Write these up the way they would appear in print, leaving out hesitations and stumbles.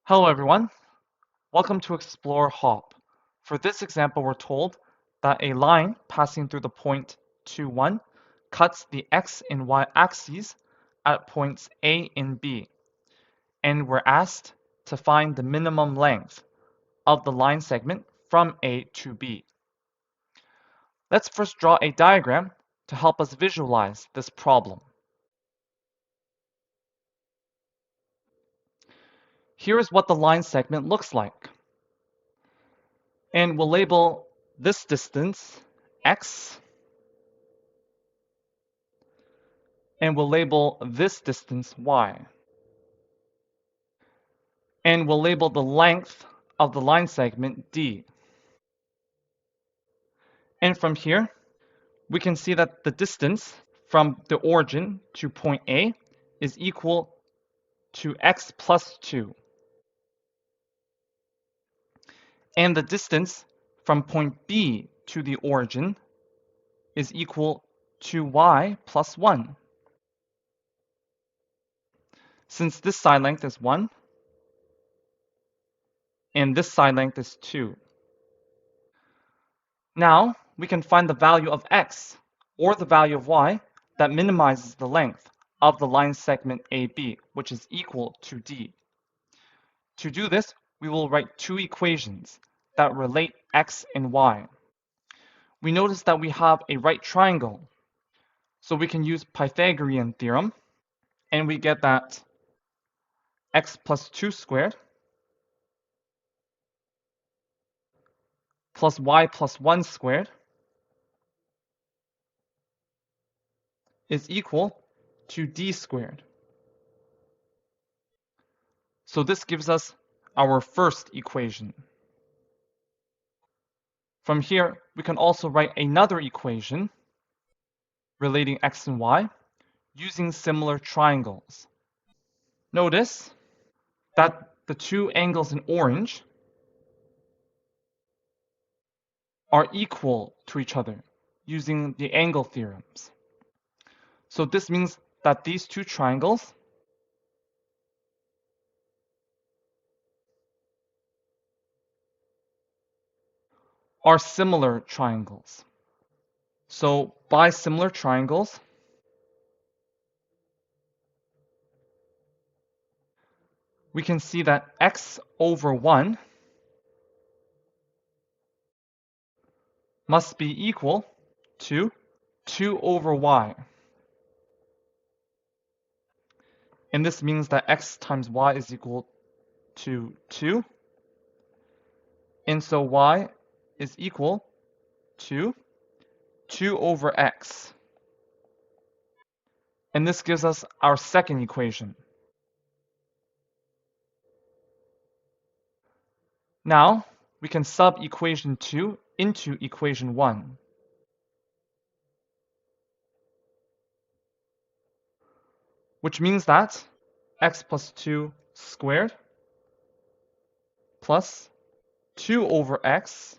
Hello everyone, welcome to Explore Hop. For this example, we're told that a line passing through the point 2, 1 cuts the x and y axes at points A and B, and we're asked to find the minimum length of the line segment from A to B. Let's first draw a diagram to help us visualize this problem. Here is what the line segment looks like. And we'll label this distance x, and we'll label this distance y. And we'll label the length of the line segment d. And from here, we can see that the distance from the origin to point A is equal to x plus 2. And the distance from point B to the origin is equal to y plus 1. Since this side length is 1, and this side length is 2. Now, we can find the value of x, or the value of y, that minimizes the length of the line segment AB, which is equal to d. To do this, we will write two equations that relate x and y. We notice that we have a right triangle, so we can use Pythagorean theorem, and we get that x plus 2 squared plus y plus 1 squared is equal to d squared. So this gives us our first equation. From here, we can also write another equation relating x and y using similar triangles. Notice that the two angles in orange are equal to each other using the angle theorems. So this means that these two triangles are similar triangles. So by similar triangles, we can see that x over 1 must be equal to 2 over y. And this means that x times y is equal to 2. And so y is equal to 2 over x. And this gives us our second equation. Now, we can sub equation 2 into equation 1. Which means that x plus 2 squared plus 2 over x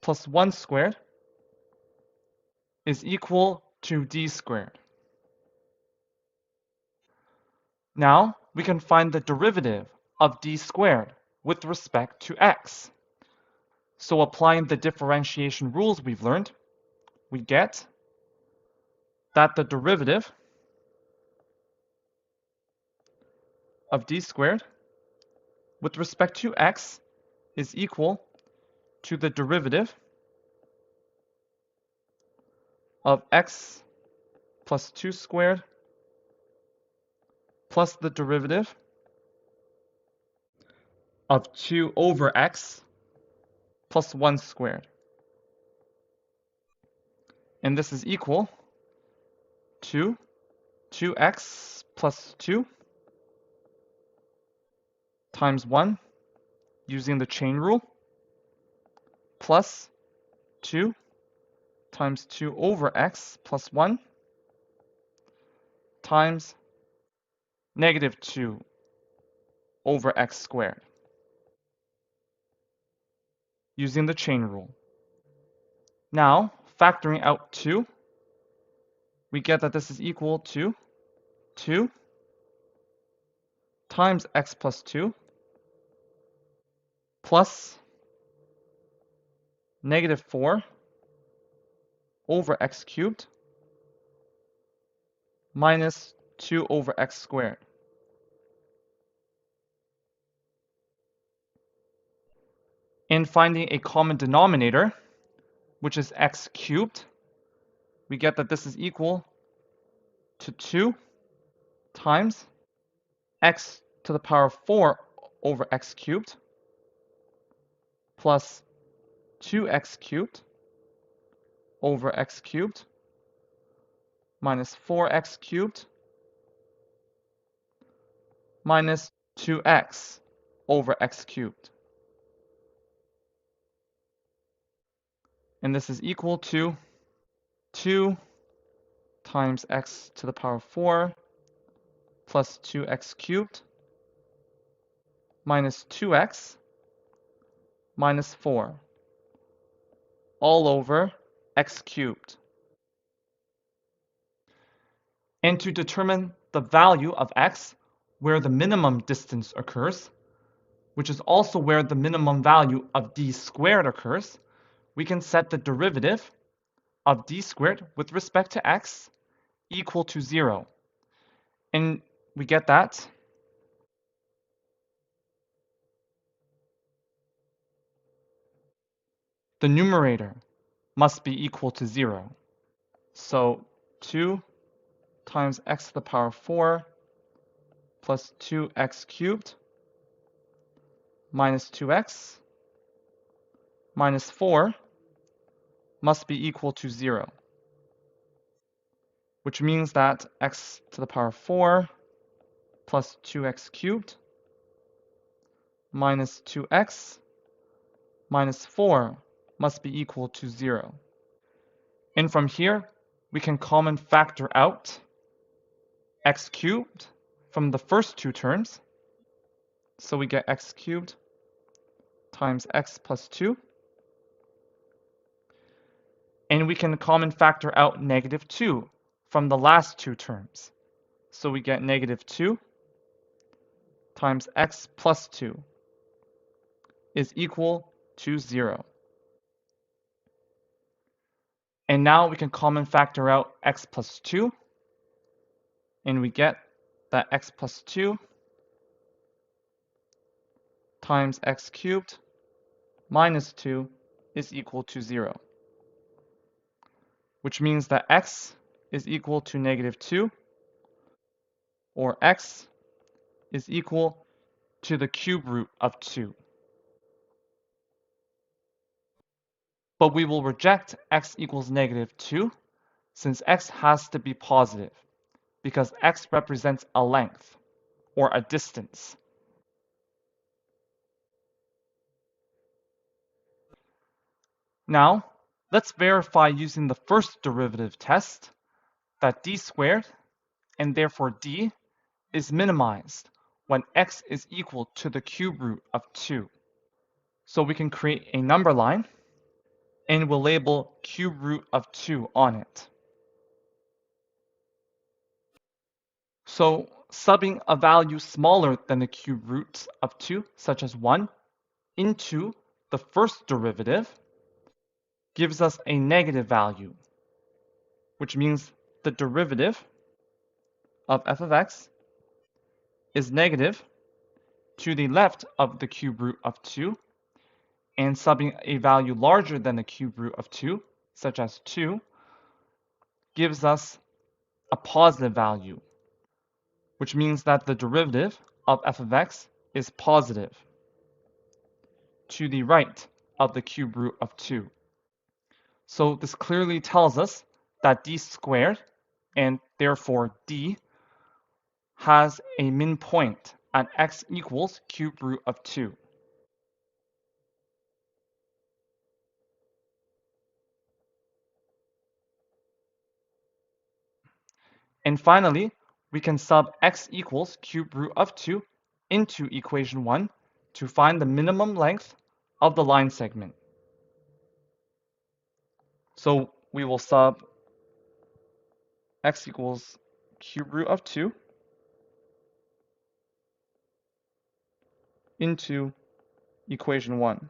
plus 1 squared is equal to d squared. Now, we can find the derivative of d squared with respect to x. So applying the differentiation rules we've learned, we get that the derivative of d squared with respect to x is equal to the derivative of x plus 2 squared plus the derivative of 2 over x plus 1 squared. And this is equal to 2x plus 2 times 1 using the chain rule plus 2 times 2 over x plus 1 times negative 2 over x squared using the chain rule. Now, factoring out 2, we get that this is equal to 2 times x plus 2 plus negative 4 over x cubed minus 2 over x squared. In finding a common denominator, which is x cubed, we get that this is equal to 2 times x to the power 4 over x cubed plus 2x cubed over x cubed minus 4x cubed minus 2x over x cubed. And this is equal to 2 times x to the power 4 plus 2x cubed minus 2x minus 4 all over x cubed. And to determine the value of x where the minimum distance occurs, which is also where the minimum value of d squared occurs, we can set the derivative of d squared with respect to x equal to 0. And we get that the numerator must be equal to 0. So 2 times x to the power 4 plus 2x cubed minus 2x minus 4 must be equal to 0, which means that x to the power 4 plus 2x cubed minus 2x minus 4 must be equal to 0. And from here, we can common factor out x cubed from the first two terms. So we get x cubed times x plus 2. And we can common factor out negative 2 from the last two terms. So we get negative 2 times x plus 2 is equal to 0. And now we can common factor out x plus 2, and we get that x plus 2 times x cubed minus 2 is equal to 0, which means that x is equal to negative 2, or x is equal to the cube root of 2. But we will reject x equals negative 2 since x has to be positive, because x represents a length, or a distance. Now, let's verify using the first derivative test that d squared, and therefore d, is minimized when x is equal to the cube root of 2. So we can create a number line, and we'll label cube root of 2 on it. So subbing a value smaller than the cube root of 2, such as 1, into the first derivative gives us a negative value, which means the derivative of f of x is negative to the left of the cube root of 2, and subbing a value larger than the cube root of 2, such as 2, gives us a positive value, which means that the derivative of f of x is positive to the right of the cube root of 2. So this clearly tells us that d squared, and therefore d, has a min point at x equals cube root of 2. And finally, we can sub x equals cube root of 2 into equation 1 to find the minimum length of the line segment. So we will sub x equals cube root of 2 into equation 1.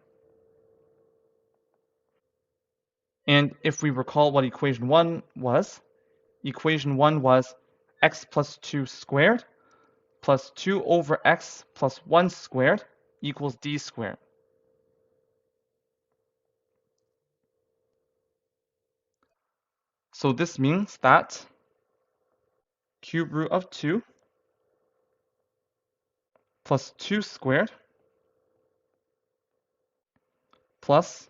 And if we recall what equation 1 was x plus 2 squared plus 2 over x plus 1 squared equals d squared. So this means that cube root of 2 plus 2 squared plus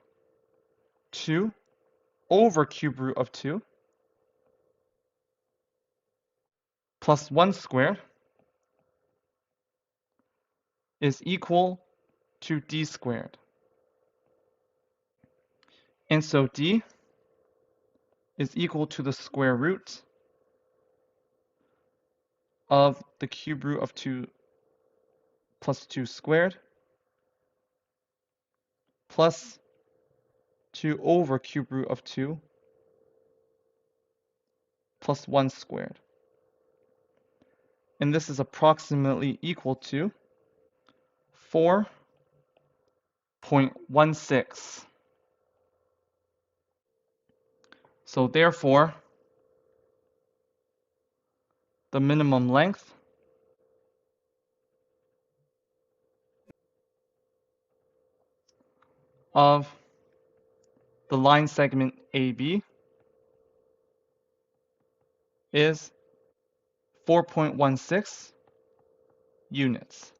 2 over cube root of 2 plus 1 squared is equal to d squared. And so d is equal to the square root of the cube root of 2 plus 2 squared plus 2 over cube root of 2 plus 1 squared. And this is approximately equal to 4.16. So therefore, the minimum length of the line segment AB is 4.16 units.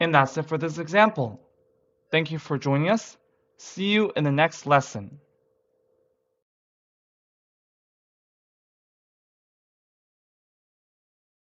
And that's it for this example. Thank you for joining us. See you in the next lesson.